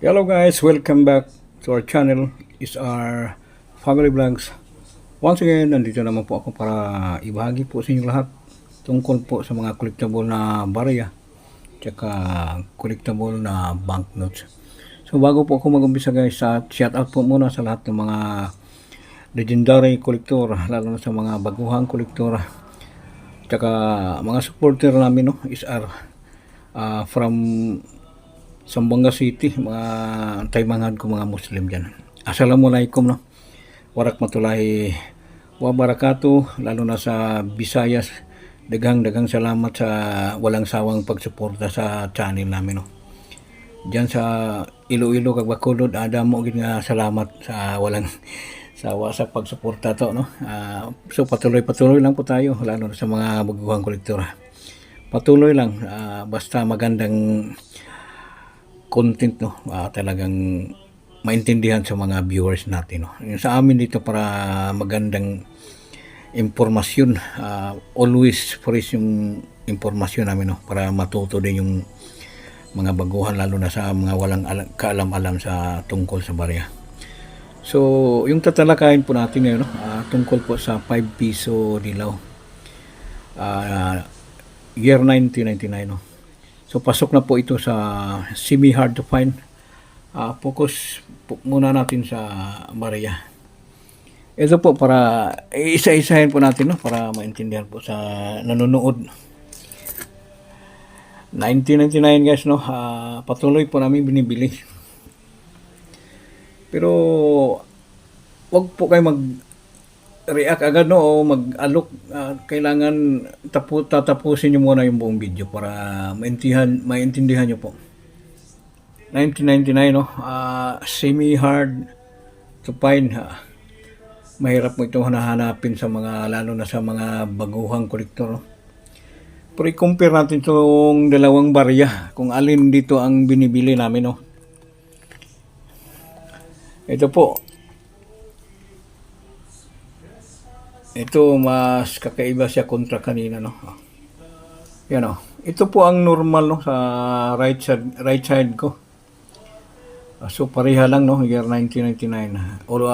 Hello guys, welcome back to our channel. Is our family vlogs. Once again, nandito naman po ako para ibahagi po sa inyo lahat tungkol po sa mga collectible na barya tsaka collectible na banknotes. So bago po ako mag-umpisa guys, shout out po muna sa lahat ng mga legendary collector, lalo na sa mga baguhang collector tsaka mga supporter namin, no, is our from Sambanga City, mga taymangan ko mga Muslim dyan. Assalamualaikum, no. Warak matulahi wa barakatuh, lalo na sa Visayas. Daghang salamat sa walang sawang pagsuporta sa channel namin, no. Diyan sa Iloilo kag Bacolod, adamo gid nga salamat sa walang sawa sa pagsuporta to, no. So patuloy lang po tayo, lalo na sa mga baguhang kolektor. Patuloy lang, basta magandang content, no, talagang maintindihan sa mga viewers natin, no. Yung sa amin dito para magandang impormasyon, always fresh yung impormasyon namin, no, para matuto din yung mga baguhan, lalo na sa mga walang kaalam-alam sa tungkol sa barya. So yung tatalakayin po natin ngayon, no, tungkol po sa 5 piso dilaw, year 1999, no. So pasok na po ito sa semi hard to find. Focus po muna natin sa barya. Ito po para isa-isahin po natin, no, para maintindihan po sa nanonood. 1999 guys, no, patuloy po namin binibili. Pero wag po kayo mag-react agad, no, o mag-alok. Kailangan tatapusin nyo muna yung buong video para maintindihan nyo po. 1999, no, semi hard to find. Mahirap mo ito hanahanapin sa mga, lalo na sa mga baguhang kolektor, no. Pero i-compare natin itong dalawang barya kung alin dito ang binibili namin, no. Ito po, ito mas kakaiba siya kontra kanina, no. Yan, no. Ito po ang normal, no, sa right side ko. So pareha lang, no, year 1999 or